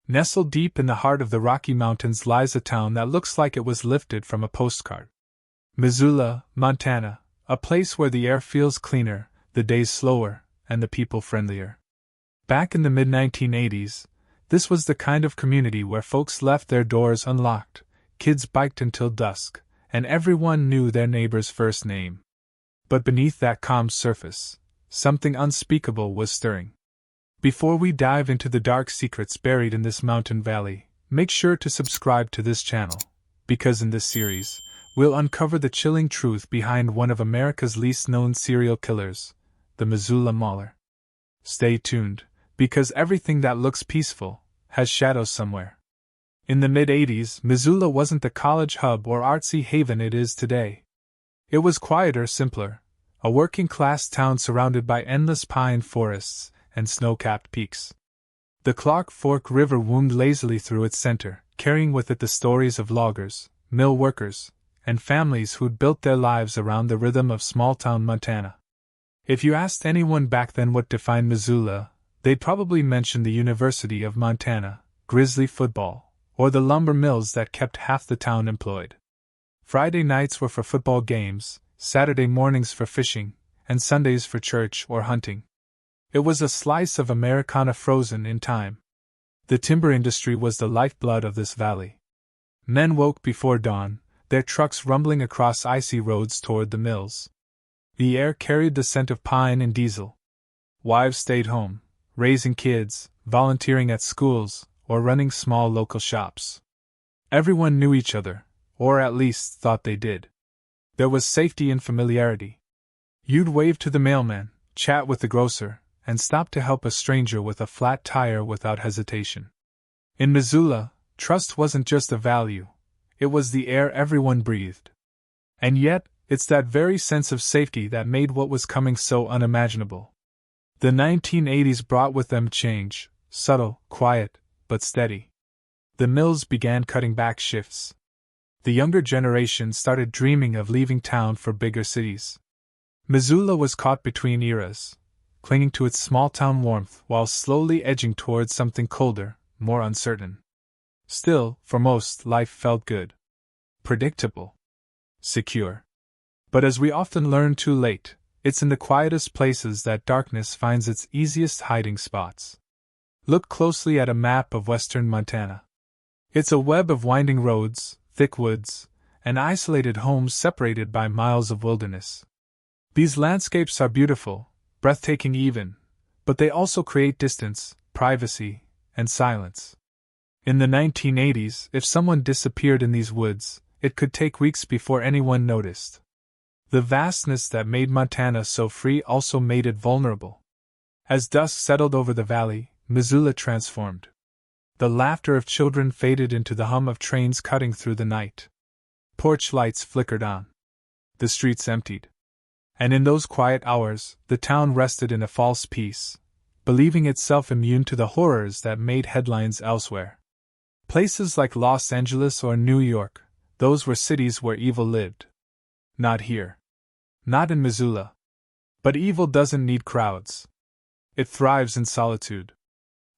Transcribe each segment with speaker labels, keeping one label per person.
Speaker 1: Nestled deep in the heart of the Rocky Mountains lies a town that looks like it was lifted from a postcard. Missoula, Montana, a place where the air feels cleaner, the days slower, and the people friendlier. Back in the mid-1980s, this was the kind of community where folks left their doors unlocked, kids biked until dusk, and everyone knew their neighbor's first name. But beneath that calm surface, something unspeakable was stirring. Before we dive into the dark secrets buried in this mountain valley, make sure to subscribe to this channel, because in this series, we'll uncover the chilling truth behind one of America's least known serial killers, the Missoula Mauler. Stay tuned, because everything that looks peaceful has shadows somewhere. In the mid-80s, Missoula wasn't the college hub or artsy haven it is today. It was quieter, simpler, a working-class town surrounded by endless pine forests and snow-capped peaks. The Clark Fork River wound lazily through its center, carrying with it the stories of loggers, mill workers, and families who'd built their lives around the rhythm of small-town Montana. If you asked anyone back then what defined Missoula, they'd probably mention the University of Montana, Grizzly football, or the lumber mills that kept half the town employed. Friday nights were for football games, Saturday mornings for fishing, and Sundays for church or hunting. It was a slice of Americana frozen in time. The timber industry was the lifeblood of this valley. Men woke before dawn, their trucks rumbling across icy roads toward the mills. The air carried the scent of pine and diesel. Wives stayed home, raising kids, volunteering at schools, or running small local shops. Everyone knew each other, or at least thought they did. There was safety in familiarity. You'd wave to the mailman, chat with the grocer, and stop to help a stranger with a flat tire without hesitation. In Missoula, trust wasn't just a value, it was the air everyone breathed. And yet, it's that very sense of safety that made what was coming so unimaginable. The 1980s brought with them change, subtle, quiet, but steady. The mills began cutting back shifts. The younger generation started dreaming of leaving town for bigger cities. Missoula was caught between eras, clinging to its small-town warmth while slowly edging towards something colder, more uncertain. Still, for most, life felt good. Predictable. Secure. But as we often learn too late, it's in the quietest places that darkness finds its easiest hiding spots. Look closely at a map of western Montana. It's a web of winding roads, thick woods, and isolated homes separated by miles of wilderness. These landscapes are beautiful, breathtaking even, but they also create distance, privacy, and silence. In the 1980s, if someone disappeared in these woods, it could take weeks before anyone noticed. The vastness that made Montana so free also made it vulnerable. As dusk settled over the valley, Missoula transformed. The laughter of children faded into the hum of trains cutting through the night. Porch lights flickered on. The streets emptied. And in those quiet hours, the town rested in a false peace, believing itself immune to the horrors that made headlines elsewhere. Places like Los Angeles or New York, those were cities where evil lived. Not here. Not in Missoula. But evil doesn't need crowds. It thrives in solitude.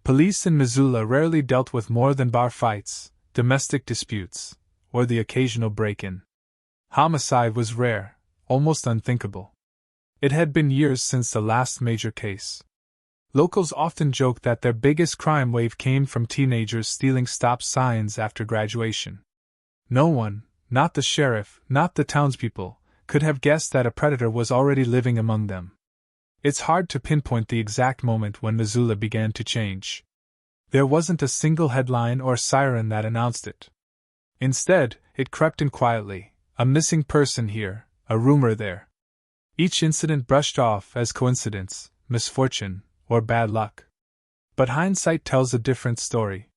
Speaker 1: Police in Missoula rarely dealt with more than bar fights, domestic disputes, or the occasional break-in. Homicide was rare, almost unthinkable. It had been years since the last major case. Locals often joked that their biggest crime wave came from teenagers stealing stop signs after graduation. No one, not the sheriff, not the townspeople, could have guessed that a predator was already living among them. It's hard to pinpoint the exact moment when Missoula began to change. There wasn't a single headline or siren that announced it. Instead, it crept in quietly, a missing person here, a rumor there. Each incident brushed off as coincidence, misfortune, or bad luck. But hindsight tells a different story.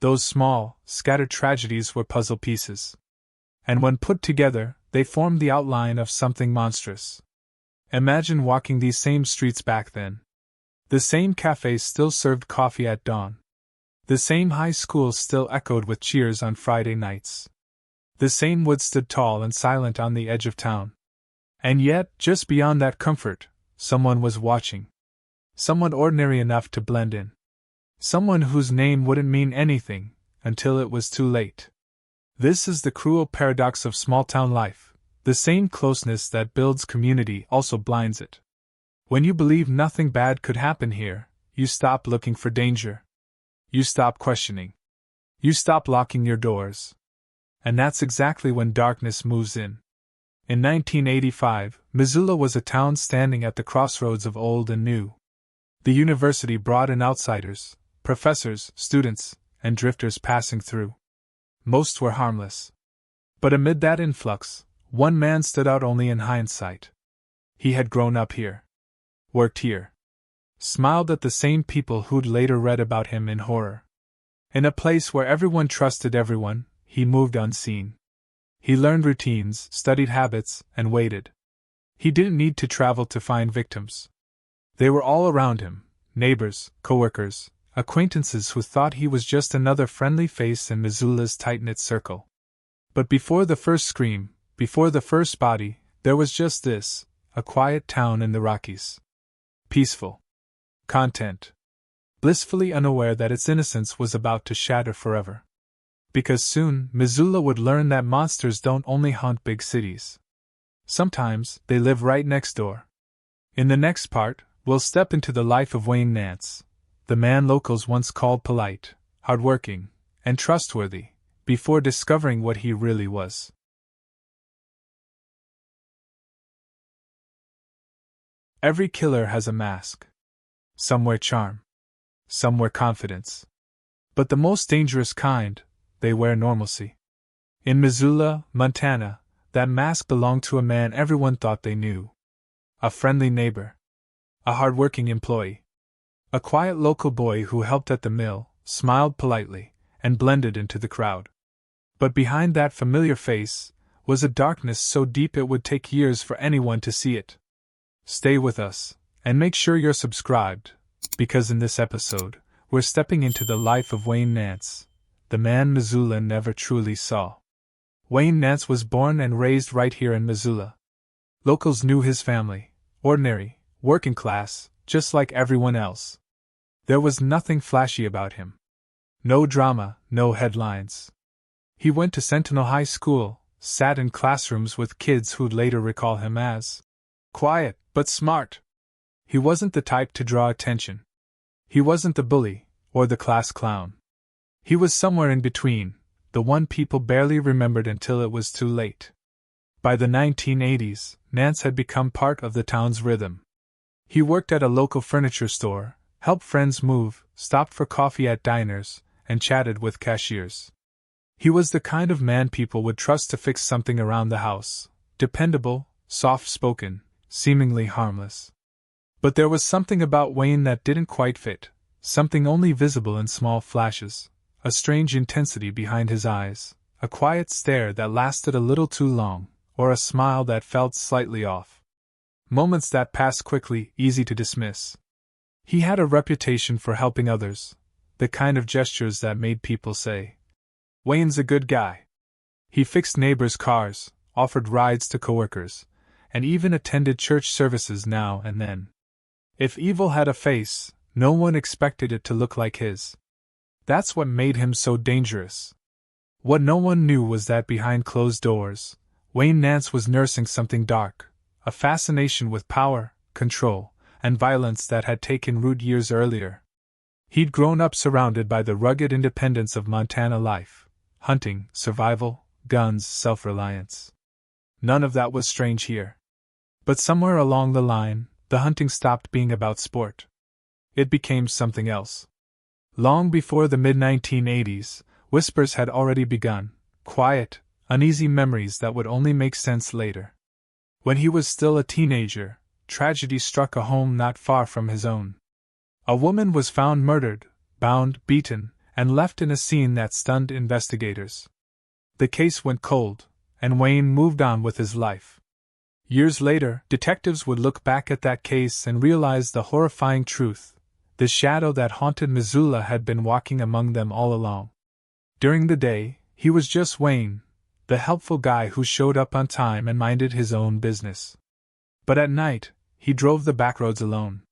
Speaker 1: Those small, scattered tragedies were puzzle pieces. And when put together, they formed the outline of something monstrous. Imagine walking these same streets back then. The same cafes still served coffee at dawn. The same high schools still echoed with cheers on Friday nights. The same woods stood tall and silent on the edge of town. And yet, just beyond that comfort, someone was watching. Someone ordinary enough to blend in. Someone whose name wouldn't mean anything until it was too late. This is the cruel paradox of small-town life. The same closeness that builds community also blinds it. When you believe nothing bad could happen here, you stop looking for danger. You stop questioning. You stop locking your doors. And that's exactly when darkness moves in. In 1985, Missoula was a town standing at the crossroads of old and new. The university brought in outsiders, professors, students, and drifters passing through. Most were harmless. But amid that influx, one man stood out only in hindsight. He had grown up here, worked here, smiled at the same people who'd later read about him in horror. In a place where everyone trusted everyone, he moved unseen. He learned routines, studied habits, and waited. He didn't need to travel to find victims. They were all around him, neighbors, coworkers, acquaintances who thought he was just another friendly face in Missoula's tight-knit circle. But before the first scream, before the first body, there was just this, a quiet town in the Rockies. Peaceful. Content. Blissfully unaware that its innocence was about to shatter forever. Because soon, Missoula would learn that monsters don't only haunt big cities. Sometimes, they live right next door. In the next part, we'll step into the life of Wayne Nance, the man locals once called polite, hardworking, and trustworthy, before discovering what he really was. Every killer has a mask. Some wear charm. Some wear confidence. But the most dangerous kind, they wear normalcy. In Missoula, Montana, that mask belonged to a man everyone thought they knew. A friendly neighbor. A hard-working employee. A quiet local boy who helped at the mill, smiled politely, and blended into the crowd. But behind that familiar face was a darkness so deep it would take years for anyone to see it. Stay with us, and make sure you're subscribed, because in this episode, we're stepping into the life of Wayne Nance, the man Missoula never truly saw. Wayne Nance was born and raised right here in Missoula. Locals knew his family, ordinary, working class, just like everyone else. There was nothing flashy about him. No drama, no headlines. He went to Sentinel High School, sat in classrooms with kids who'd later recall him as quiet, but smart. He wasn't the type to draw attention. He wasn't the bully, or the class clown. He was somewhere in between, the one people barely remembered until it was too late. By the 1980s, Nance had become part of the town's rhythm. He worked at a local furniture store, helped friends move, stopped for coffee at diners, and chatted with cashiers. He was the kind of man people would trust to fix something around the house, dependable, soft-spoken, seemingly harmless. But there was something about Wayne that didn't quite fit, something only visible in small flashes, a strange intensity behind his eyes, a quiet stare that lasted a little too long, or a smile that felt slightly off. Moments that passed quickly, easy to dismiss. He had a reputation for helping others, the kind of gestures that made people say, "Wayne's a good guy." He fixed neighbors' cars, offered rides to coworkers, and even attended church services now and then. If evil had a face, no one expected it to look like his. That's what made him so dangerous. What no one knew was that behind closed doors, Wayne Nance was nursing something dark, a fascination with power, control, and violence that had taken root years earlier. He'd grown up surrounded by the rugged independence of Montana life: hunting, survival, guns, self-reliance. None of that was strange here. But somewhere along the line, the hunting stopped being about sport. It became something else. Long before the mid-1980s, whispers had already begun, quiet, uneasy memories that would only make sense later. When he was still a teenager, tragedy struck a home not far from his own. A woman was found murdered, bound, beaten, and left in a scene that stunned investigators. The case went cold, and Wayne moved on with his life. Years later, detectives would look back at that case and realize the horrifying truth: the shadow that haunted Missoula had been walking among them all along. During the day, he was just Wayne, the helpful guy who showed up on time and minded his own business. But at night, he drove the backroads alone.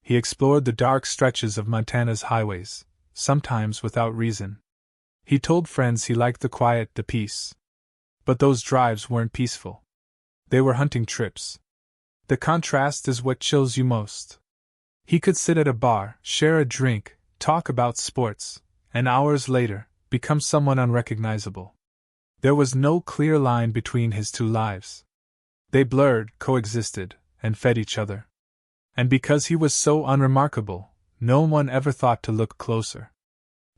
Speaker 1: He explored the dark stretches of Montana's highways, sometimes without reason. He told friends he liked the quiet, the peace. But those drives weren't peaceful. They were hunting trips. The contrast is what chills you most. He could sit at a bar, share a drink, talk about sports, and hours later, become someone unrecognizable. There was no clear line between his two lives. They blurred, coexisted, and fed each other. And because he was so unremarkable, no one ever thought to look closer.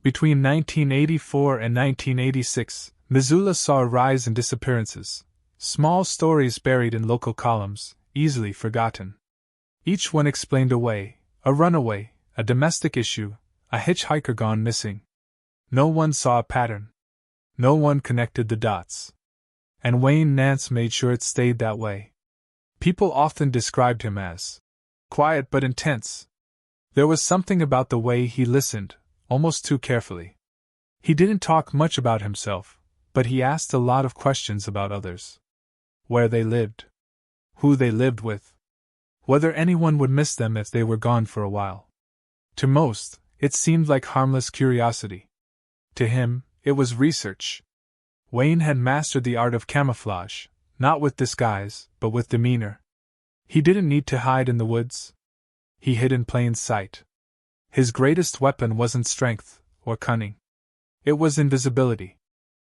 Speaker 1: Between 1984 and 1986, Missoula saw a rise in disappearances, small stories buried in local columns, easily forgotten. Each one explained away: a runaway, a domestic issue, a hitchhiker gone missing. No one saw a pattern. No one connected the dots. And Wayne Nance made sure it stayed that way. People often described him as quiet but intense. There was something about the way he listened, almost too carefully. He didn't talk much about himself, but he asked a lot of questions about others. Where they lived. Who they lived with. Whether anyone would miss them if they were gone for a while. To most, it seemed like harmless curiosity. To him, it was research. Wayne had mastered the art of camouflage, not with disguise, but with demeanor. He didn't need to hide in the woods. He hid in plain sight. His greatest weapon wasn't strength or cunning. It was invisibility.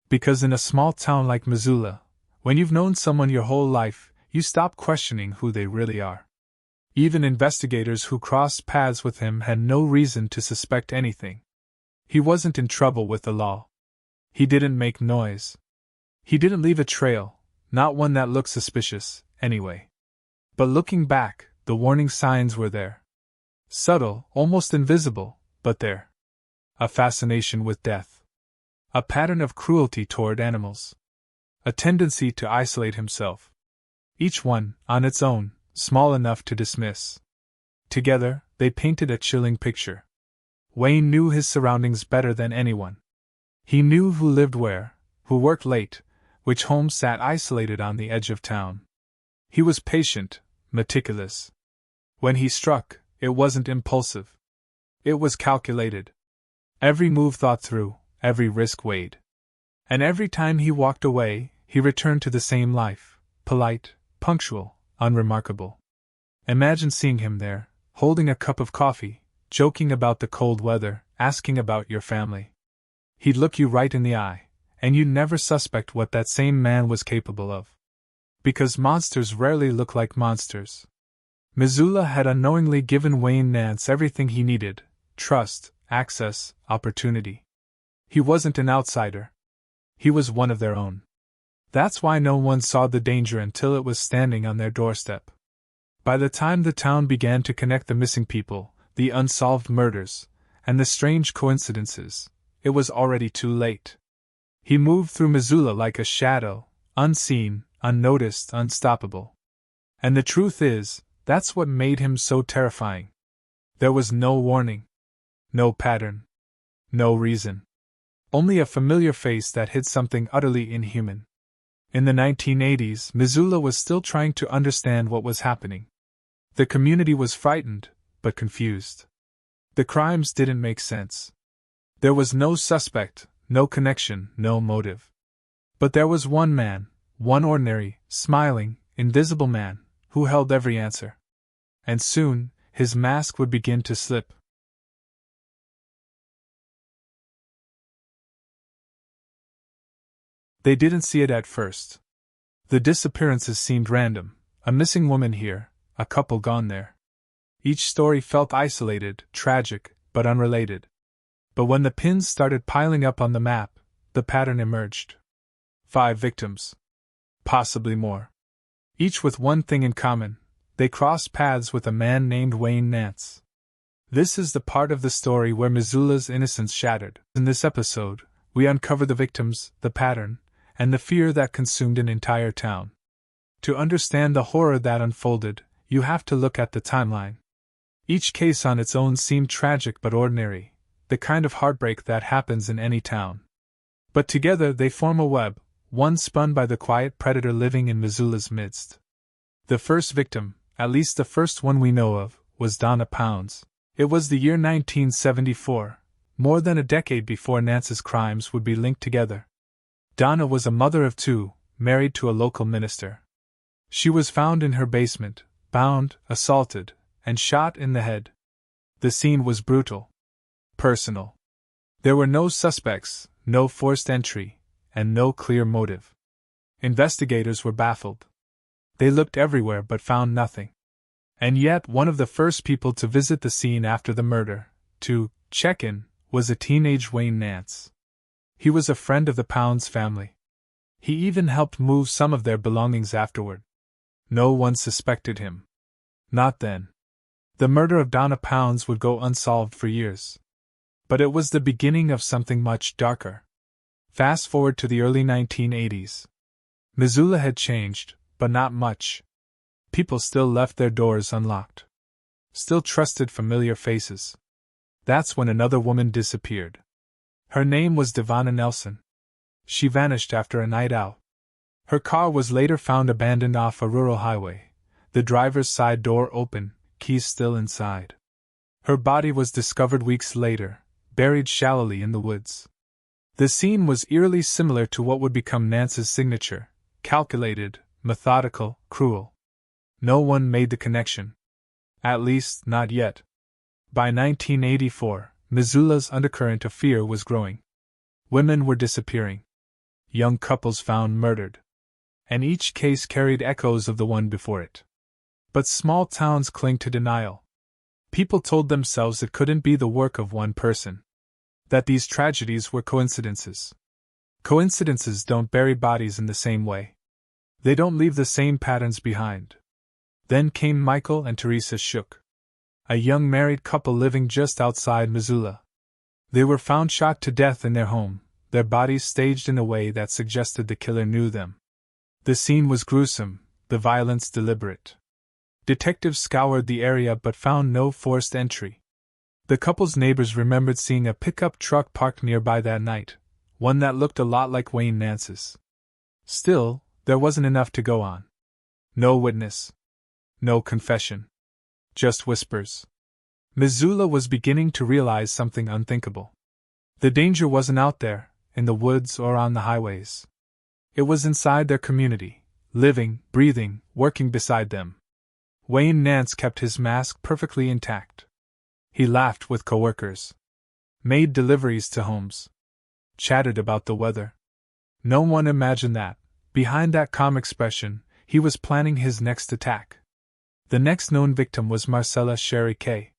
Speaker 1: Because in a small town like Missoula, when you've known someone your whole life, you stop questioning who they really are. Even investigators who crossed paths with him had no reason to suspect anything. He wasn't in trouble with the law. He didn't make noise. He didn't leave a trail, not one that looked suspicious, anyway. But looking back, the warning signs were there. Subtle, almost invisible, but there. A fascination with death. A pattern of cruelty toward animals. A tendency to isolate himself. Each one, on its own, small enough to dismiss. Together, they painted a chilling picture. Wayne knew his surroundings better than anyone. He knew who lived where, who worked late, which home sat isolated on the edge of town. He was patient, meticulous. When he struck, it wasn't impulsive. It was calculated. Every move thought through, every risk weighed. And every time he walked away, he returned to the same life, polite, punctual, unremarkable. Imagine seeing him there, holding a cup of coffee, joking about the cold weather, asking about your family. He'd look you right in the eye, and you'd never suspect what that same man was capable of. Because monsters rarely look like monsters. Missoula had unknowingly given Wayne Nance everything he needed: trust, access, opportunity. He wasn't an outsider. He was one of their own. That's why no one saw the danger until it was standing on their doorstep. By the time the town began to connect the missing people, the unsolved murders, and the strange coincidences, it was already too late. He moved through Missoula like a shadow, unseen, unnoticed, unstoppable. And the truth is, that's what made him so terrifying. There was no warning. No pattern. No reason. Only a familiar face that hid something utterly inhuman. In the 1980s, Missoula was still trying to understand what was happening. The community was frightened, but confused. The crimes didn't make sense. There was no suspect, no connection, no motive. But there was one man, one ordinary, smiling, invisible man, who held every answer. And soon, his mask would begin to slip. They didn't see it at first. The disappearances seemed random: a missing woman here, a couple gone there. Each story felt isolated, tragic, but unrelated. But when the pins started piling up on the map, the pattern emerged. 5 victims. Possibly more. Each with one thing in common: they crossed paths with a man named Wayne Nance. This is the part of the story where Missoula's innocence shattered. In this episode, we uncover the victims, the pattern, and the fear that consumed an entire town. To understand the horror that unfolded, you have to look at the timeline. Each case on its own seemed tragic but ordinary, the kind of heartbreak that happens in any town. But together they form a web, one spun by the quiet predator living in Missoula's midst. The first victim, at least the first one we know of, was Donna Pounds. It was the year 1974, more than a decade before Nance's crimes would be linked together. Donna was a mother of two, married to a local minister. She was found in her basement, bound, assaulted, and shot in the head. The scene was brutal. Personal. There were no suspects, no forced entry, and no clear motive. Investigators were baffled. They looked everywhere but found nothing. And yet one of the first people to visit the scene after the murder, to check in, was a teenage Wayne Nance. He was a friend of the Pounds family. He even helped move some of their belongings afterward. No one suspected him. Not then. The murder of Donna Pounds would go unsolved for years. But it was the beginning of something much darker. Fast forward to the early 1980s. Missoula had changed, but not much. People still left their doors unlocked. Still trusted familiar faces. That's when another woman disappeared. Her name was Devonna Nelson. She vanished after a night out. Her car was later found abandoned off a rural highway, the driver's side door open, keys still inside. Her body was discovered weeks later, buried shallowly in the woods. The scene was eerily similar to what would become Nance's signature: calculated, methodical, cruel. No one made the connection. At least, not yet. By 1984, Missoula's undercurrent of fear was growing. Women were disappearing. Young couples found murdered. And each case carried echoes of the one before it. But small towns clung to denial. People told themselves it couldn't be the work of one person. That these tragedies were coincidences. Coincidences don't bury bodies in the same way. They don't leave the same patterns behind. Then came Michael and Teresa Shook, a young married couple living just outside Missoula. They were found shot to death in their home, their bodies staged in a way that suggested the killer knew them. The scene was gruesome, the violence deliberate. Detectives scoured the area but found no forced entry. The couple's neighbors remembered seeing a pickup truck parked nearby that night, one that looked a lot like Wayne Nance's. Still, there wasn't enough to go on. No witness. No confession. Just whispers. Missoula was beginning to realize something unthinkable. The danger wasn't out there, in the woods or on the highways. It was inside their community, living, breathing, working beside them. Wayne Nance kept his mask perfectly intact. He laughed with coworkers. Made deliveries to homes. Chatted about the weather. No one imagined that, behind that calm expression, he was planning his next attack. The next known victim was Marcella Sherry Kay.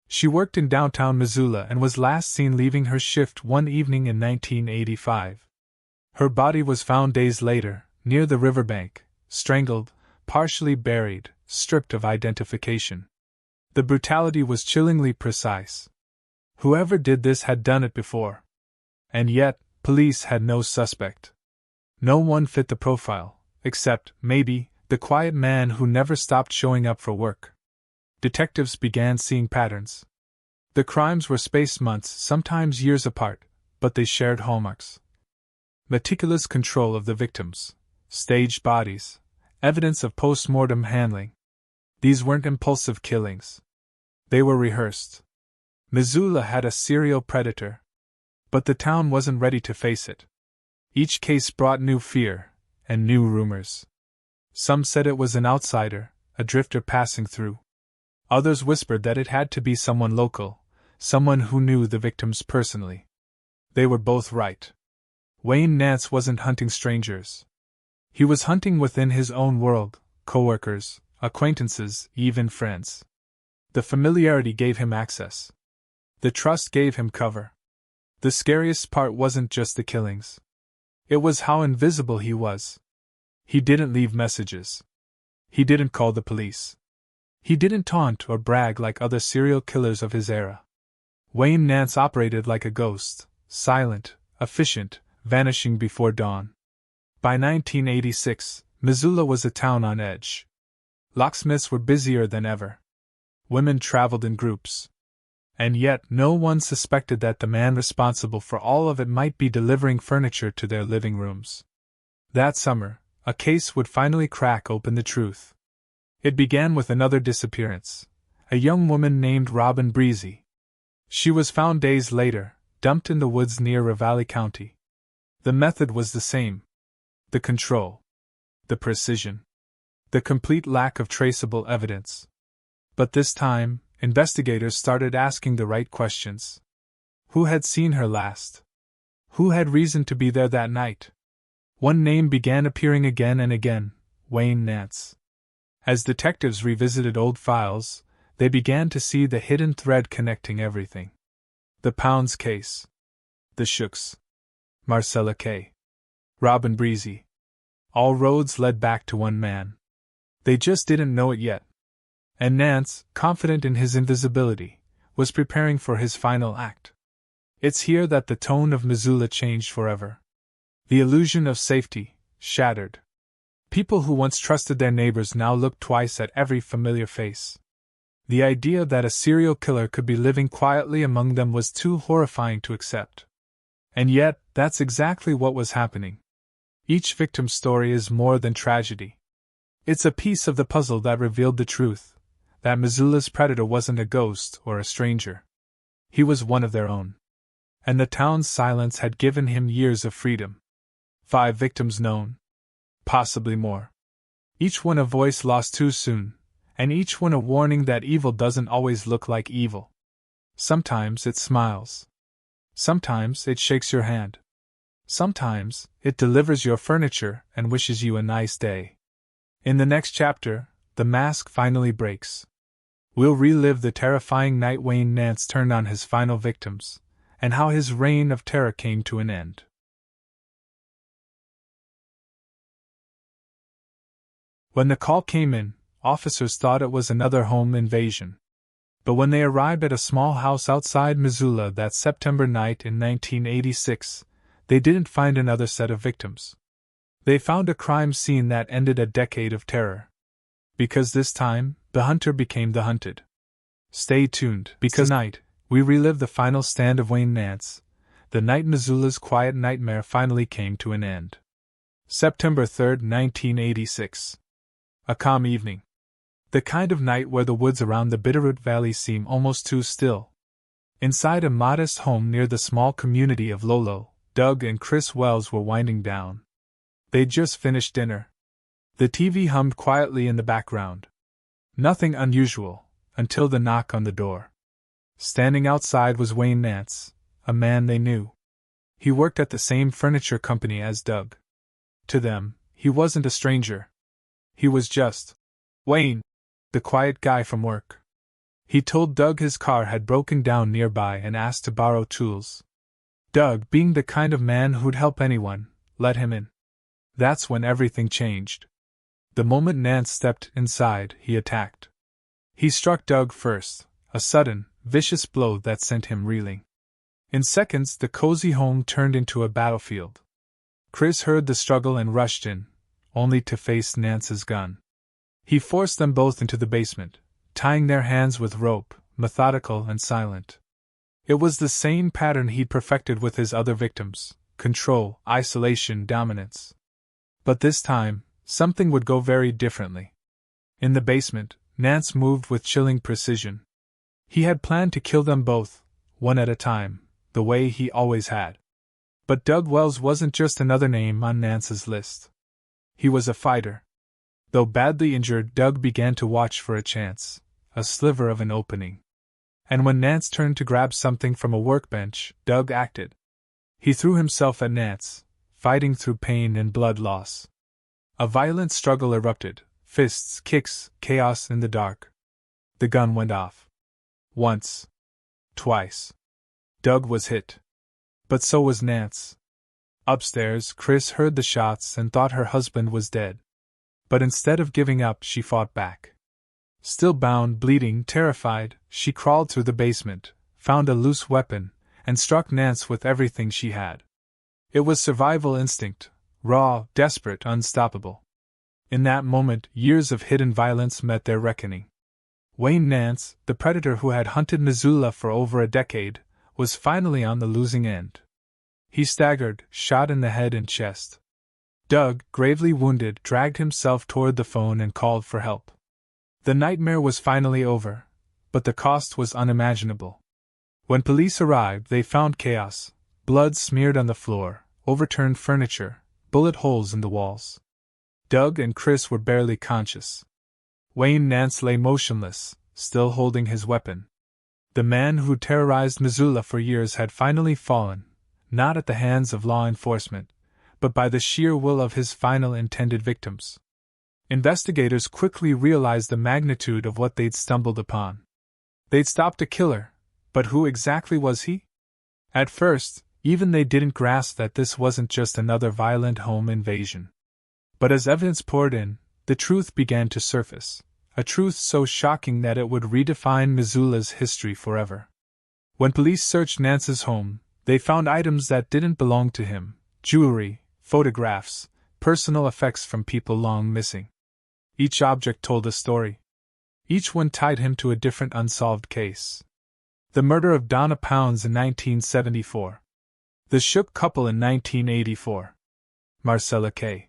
Speaker 1: She worked in downtown Missoula and was last seen leaving her shift one evening in 1985. Her body was found days later, near the riverbank, strangled, partially buried, stripped of identification. The brutality was chillingly precise. Whoever did this had done it before. And yet, police had no suspect. No one fit the profile, except, maybe, the quiet man who never stopped showing up for work. Detectives began seeing patterns. The crimes were spaced months, sometimes years apart, but they shared hallmarks. Meticulous control of the victims, staged bodies, evidence of post-mortem handling. These weren't impulsive killings. They were rehearsed. Missoula had a serial predator. But the town wasn't ready to face it. Each case brought new fear, and new rumors. Some said it was an outsider, a drifter passing through. Others whispered that it had to be someone local, someone who knew the victims personally. They were both right. Wayne Nance wasn't hunting strangers. He was hunting within his own world, coworkers, acquaintances, even friends. The familiarity gave him access. The trust gave him cover. The scariest part wasn't just the killings. It was how invisible he was. He didn't leave messages. He didn't call the police. He didn't taunt or brag like other serial killers of his era. Wayne Nance operated like a ghost, silent, efficient, vanishing before dawn. By 1986, Missoula was a town on edge. Locksmiths were busier than ever. Women traveled in groups. And yet no one suspected that the man responsible for all of it might be delivering furniture to their living rooms. That summer, a case would finally crack open the truth. It began with another disappearance, a young woman named Robin Breezy. She was found days later, dumped in the woods near Ravalli County. The method was the same. The control. The precision. The complete lack of traceable evidence. But this time, investigators started asking the right questions. Who had seen her last? Who had reason to be there that night? One name began appearing again and again: Wayne Nance. As detectives revisited old files, they began to see the hidden thread connecting everything. The Pounds case. The Shooks. Marcella Kay. Robin Breezy. All roads led back to one man. They just didn't know it yet. And Nance, confident in his invisibility, was preparing for his final act. It's here that the tone of Missoula changed forever. The illusion of safety shattered. People who once trusted their neighbors now looked twice at every familiar face. The idea that a serial killer could be living quietly among them was too horrifying to accept. And yet, that's exactly what was happening. Each victim's story is more than tragedy. It's a piece of the puzzle that revealed the truth, that Missoula's predator wasn't a ghost or a stranger. He was one of their own. And the town's silence had given him years of freedom. 5 victims known. Possibly more. Each one a voice lost too soon, and each one a warning that evil doesn't always look like evil. Sometimes it smiles. Sometimes it shakes your hand. Sometimes it delivers your furniture and wishes you a nice day. In the next chapter, the mask finally breaks. We'll relive the terrifying night Wayne Nance turned on his final victims, and how his reign of terror came to an end. When the call came in, officers thought it was another home invasion. But when they arrived at a small house outside Missoula that September night in 1986, they didn't find another set of victims. They found a crime scene that ended a decade of terror. Because this time, the hunter became the hunted. Stay tuned, because tonight, we relive the final stand of Wayne Nance, the night Missoula's quiet nightmare finally came to an end. September 3, 1986. A calm evening. The kind of night where the woods around the Bitterroot Valley seem almost too still. Inside a modest home near the small community of Lolo, Doug and Chris Wells were winding down. They'd just finished dinner. The TV hummed quietly in the background. Nothing unusual, until the knock on the door. Standing outside was Wayne Nance, a man they knew. He worked at the same furniture company as Doug. To them, he wasn't a stranger. He was just Wayne, the quiet guy from work. He told Doug his car had broken down nearby and asked to borrow tools. Doug, being the kind of man who'd help anyone, let him in. That's when everything changed. The moment Nance stepped inside, he attacked. He struck Doug first, a sudden, vicious blow that sent him reeling. In seconds, the cozy home turned into a battlefield. Chris heard the struggle and rushed in, only to face Nance's gun. He forced them both into the basement, tying their hands with rope, methodical and silent. It was the same pattern he'd perfected with his other victims: control, isolation, dominance. But this time, something would go very differently. In the basement, Nance moved with chilling precision. He had planned to kill them both, one at a time, the way he always had. But Doug Wells wasn't just another name on Nance's list. He was a fighter. Though badly injured, Doug began to watch for a chance, a sliver of an opening. And when Nance turned to grab something from a workbench, Doug acted. He threw himself at Nance, fighting through pain and blood loss. A violent struggle erupted, fists, kicks, chaos in the dark. The gun went off. Once. Twice. Doug was hit. But so was Nance. Upstairs, Chris heard the shots and thought her husband was dead. But instead of giving up, she fought back. Still bound, bleeding, terrified, she crawled through the basement, found a loose weapon, and struck Nance with everything she had. It was survival instinct, raw, desperate, unstoppable. In that moment, years of hidden violence met their reckoning. Wayne Nance, the predator who had hunted Missoula for over a decade, was finally on the losing end. He staggered, shot in the head and chest. Doug, gravely wounded, dragged himself toward the phone and called for help. The nightmare was finally over, but the cost was unimaginable. When police arrived, they found chaos: blood smeared on the floor, overturned furniture, bullet holes in the walls. Doug and Chris were barely conscious. Wayne Nance lay motionless, still holding his weapon. The man who terrorized Missoula for years had finally fallen, not at the hands of law enforcement, but by the sheer will of his final intended victims. Investigators quickly realized the magnitude of what they'd stumbled upon. They'd stopped a killer, but who exactly was he? At first, even they didn't grasp that this wasn't just another violent home invasion. But as evidence poured in, the truth began to surface, a truth so shocking that it would redefine Missoula's history forever. When police searched Nance's home, they found items that didn't belong to him: jewelry, photographs, personal effects from people long missing. Each object told a story. Each one tied him to a different unsolved case. The murder of Donna Pounds in 1974. The Shook couple in 1984. Marcella Kay.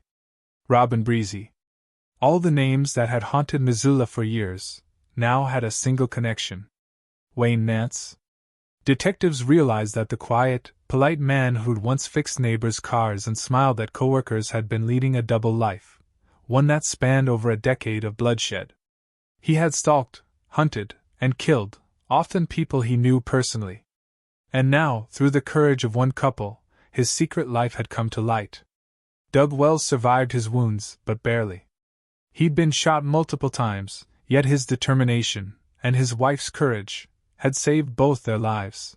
Speaker 1: Robin Breezy. All the names that had haunted Missoula for years now had a single connection: Wayne Nance. Detectives realized that the quiet, polite man who'd once fixed neighbors' cars and smiled at coworkers had been leading a double life, one that spanned over a decade of bloodshed. He had stalked, hunted, and killed, often people he knew personally. And now, through the courage of one couple, his secret life had come to light. Doug Wells survived his wounds, but barely. He'd been shot multiple times, yet his determination, and his wife's courage, had saved both their lives.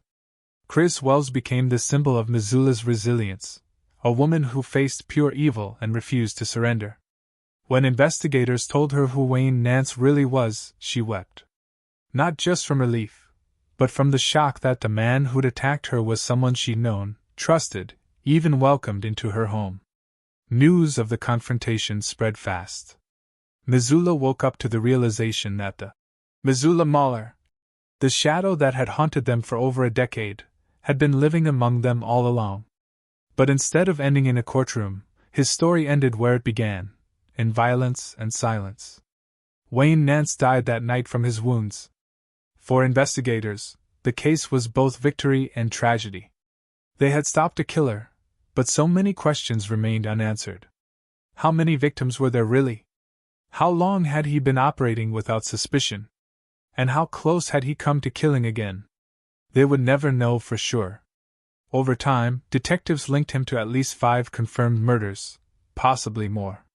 Speaker 1: Chris Wells became the symbol of Missoula's resilience, a woman who faced pure evil and refused to surrender. When investigators told her who Wayne Nance really was, she wept. Not just from relief, but from the shock that the man who'd attacked her was someone she'd known, trusted, even welcomed into her home. News of the confrontation spread fast. Missoula woke up to the realization that the Missoula Mauler, the shadow that had haunted them for over a decade, had been living among them all along. But instead of ending in a courtroom, his story ended where it began, in violence and silence. Wayne Nance died that night from his wounds. For investigators, the case was both victory and tragedy. They had stopped a killer, but so many questions remained unanswered. How many victims were there really? How long had he been operating without suspicion? And how close had he come to killing again? They would never know for sure. Over time, detectives linked him to at least 5 confirmed murders, possibly more.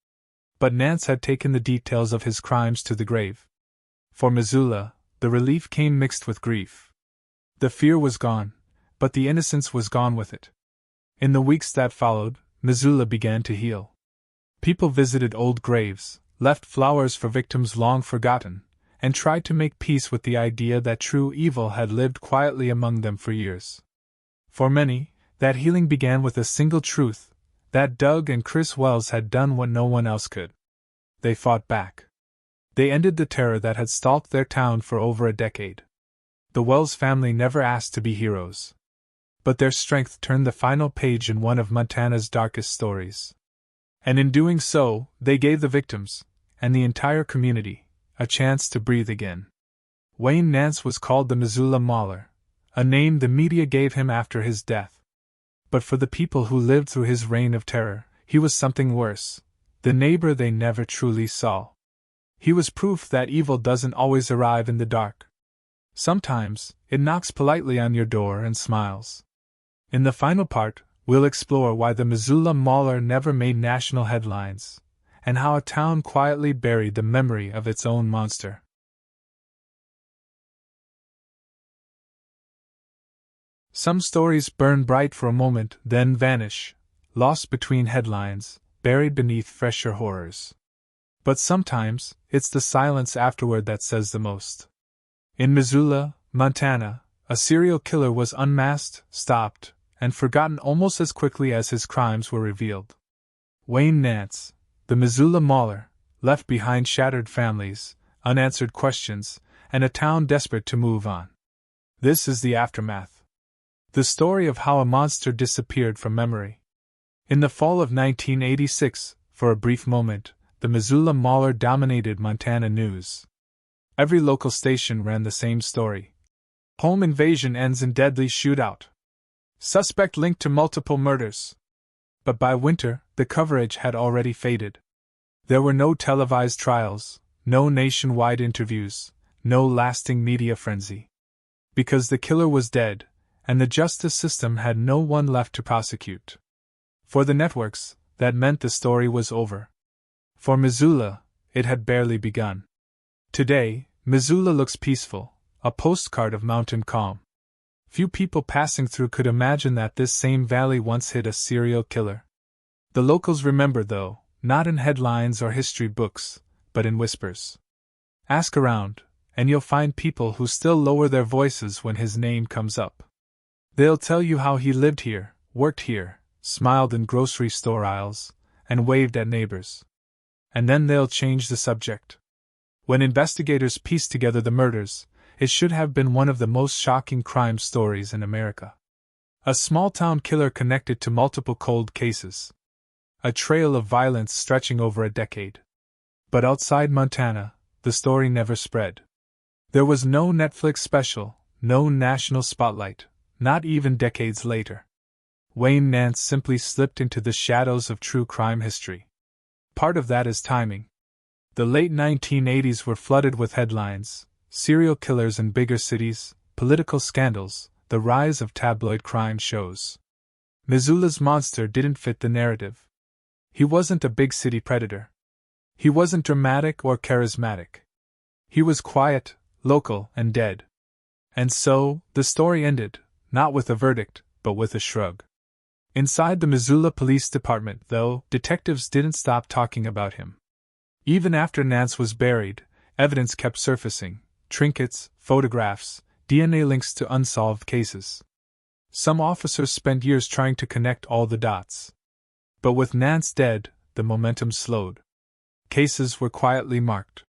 Speaker 1: But Nance had taken the details of his crimes to the grave. For Missoula, the relief came mixed with grief. The fear was gone, but the innocence was gone with it. In the weeks that followed, Missoula began to heal. People visited old graves, left flowers for victims long forgotten, and tried to make peace with the idea that true evil had lived quietly among them for years. For many, that healing began with a single truth: that Doug and Chris Wells had done what no one else could. They fought back. They ended the terror that had stalked their town for over a decade. The Wells family never asked to be heroes. But their strength turned the final page in one of Montana's darkest stories. And in doing so, they gave the victims, and the entire community, a chance to breathe again. Wayne Nance was called the Missoula Mauler, a name the media gave him after his death. But for the people who lived through his reign of terror, he was something worse: the neighbor they never truly saw. He was proof that evil doesn't always arrive in the dark. Sometimes, it knocks politely on your door and smiles. In the final part, we'll explore why the Missoula Mauler never made national headlines, and how a town quietly buried the memory of its own monster. Some stories burn bright for a moment, then vanish, lost between headlines, buried beneath fresher horrors. But sometimes, it's the silence afterward that says the most. In Missoula, Montana, a serial killer was unmasked, stopped, and forgotten almost as quickly as his crimes were revealed. Wayne Nance, the Missoula Mauler, left behind shattered families, unanswered questions, and a town desperate to move on. This is the aftermath. The story of how a monster disappeared from memory. In the fall of 1986, for a brief moment, the Missoula Mauler dominated Montana news. Every local station ran the same story. Home invasion ends in deadly shootout. Suspect linked to multiple murders. But by winter, the coverage had already faded. There were no televised trials, no nationwide interviews, no lasting media frenzy. Because the killer was dead, and the justice system had no one left to prosecute. For the networks, that meant the story was over. For Missoula, it had barely begun. Today, Missoula looks peaceful, a postcard of mountain calm. Few people passing through could imagine that this same valley once hid a serial killer. The locals remember, though, not in headlines or history books, but in whispers. Ask around, and you'll find people who still lower their voices when his name comes up. They'll tell you how he lived here, worked here, smiled in grocery store aisles, and waved at neighbors. And then they'll change the subject. When investigators pieced together the murders, it should have been one of the most shocking crime stories in America. A small-town killer connected to multiple cold cases. A trail of violence stretching over a decade. But outside Montana, the story never spread. There was no Netflix special, no national spotlight, not even decades later. Wayne Nance simply slipped into the shadows of true crime history. Part of that is timing. The late 1980s were flooded with headlines: serial killers in bigger cities, political scandals, the rise of tabloid crime shows. Missoula's monster didn't fit the narrative. He wasn't a big city predator. He wasn't dramatic or charismatic. He was quiet, local, and dead. And so, the story ended, not with a verdict, but with a shrug. Inside the Missoula Police Department, though, detectives didn't stop talking about him. Even after Nance was buried, evidence kept surfacing: trinkets, photographs, DNA links to unsolved cases. Some officers spent years trying to connect all the dots. But with Nance dead, the momentum slowed. Cases were quietly marked.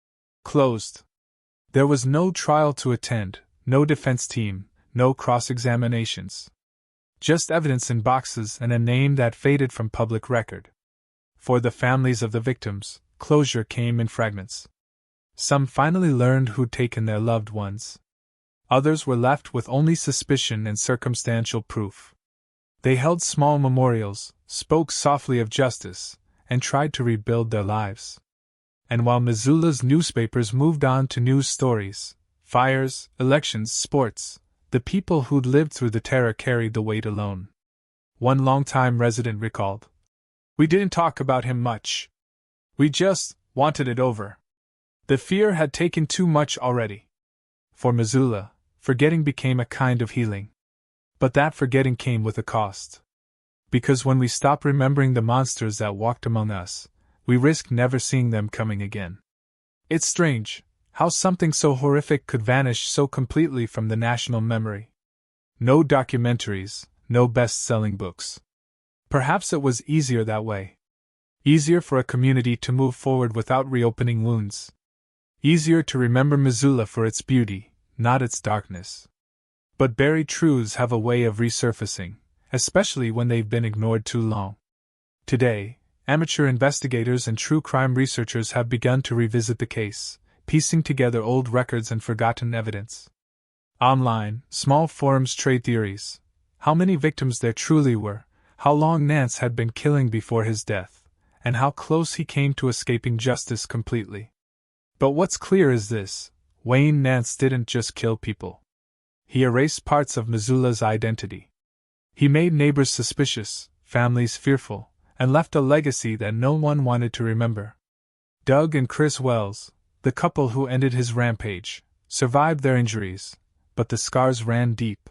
Speaker 1: Closed. There was no trial to attend, no defense team, no cross-examinations. Just evidence in boxes and a name that faded from public record. For the families of the victims, closure came in fragments. Some finally learned who'd taken their loved ones. Others were left with only suspicion and circumstantial proof. They held small memorials, spoke softly of justice, and tried to rebuild their lives. And while Missoula's newspapers moved on to news stories, fires, elections, sports, the people who'd lived through the terror carried the weight alone. One longtime resident recalled, "We didn't talk about him much. We just wanted it over. The fear had taken too much already." For Missoula, forgetting became a kind of healing. But that forgetting came with a cost. Because when we stop remembering the monsters that walked among us, we risk never seeing them coming again. It's strange how something so horrific could vanish so completely from the national memory. No documentaries, no best-selling books. Perhaps it was easier that way. Easier for a community to move forward without reopening wounds. Easier to remember Missoula for its beauty, not its darkness. But buried truths have a way of resurfacing, especially when they've been ignored too long. Today, amateur investigators and true crime researchers have begun to revisit the case, piecing together old records and forgotten evidence. Online, small forums trade theories: how many victims there truly were, how long Nance had been killing before his death, and how close he came to escaping justice completely. But what's clear is this: Wayne Nance didn't just kill people. He erased parts of Missoula's identity. He made neighbors suspicious, families fearful, and left a legacy that no one wanted to remember. Doug and Chris Wells, the couple who ended his rampage, survived their injuries, but the scars ran deep.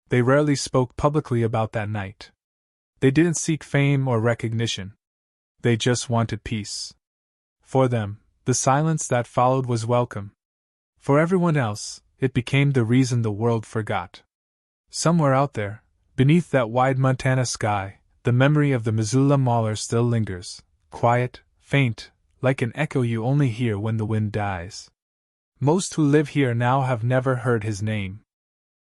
Speaker 1: They rarely spoke publicly about that night. They didn't seek fame or recognition. They just wanted peace. For them, the silence that followed was welcome. For everyone else, it became the reason the world forgot. Somewhere out there, beneath that wide Montana sky, the memory of the Missoula Mauler still lingers, quiet, faint, like an echo you only hear when the wind dies. Most who live here now have never heard his name.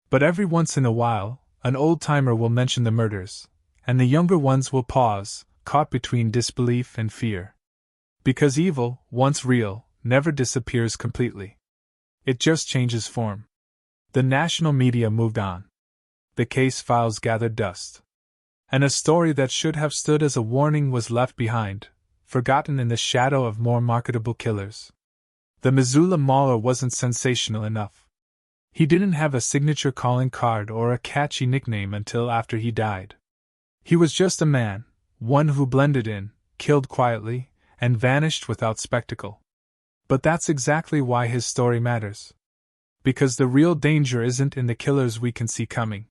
Speaker 1: But every once in a while, an old-timer will mention the murders, and the younger ones will pause, caught between disbelief and fear. Because evil, once real, never disappears completely. It just changes form. The national media moved on. The case files gathered dust. And a story that should have stood as a warning was left behind, forgotten in the shadow of more marketable killers. The Missoula Mauler wasn't sensational enough. He didn't have a signature calling card or a catchy nickname until after he died. He was just a man, one who blended in, killed quietly, and vanished without spectacle. But that's exactly why his story matters. Because the real danger isn't in the killers we can see coming.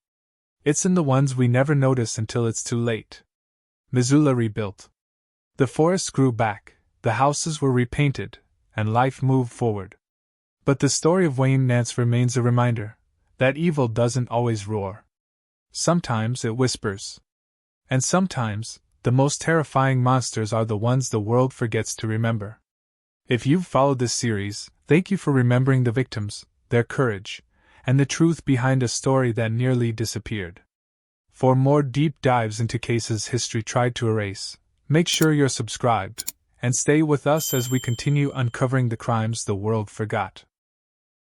Speaker 1: It's in the ones we never notice until it's too late. Missoula rebuilt. The forests grew back, the houses were repainted, and life moved forward. But the story of Wayne Nance remains a reminder that evil doesn't always roar. Sometimes it whispers. And sometimes, the most terrifying monsters are the ones the world forgets to remember. If you've followed this series, thank you for remembering the victims, their courage, and the truth behind a story that nearly disappeared. For more deep dives into cases history tried to erase, make sure you're subscribed, and stay with us as we continue uncovering the crimes the world forgot.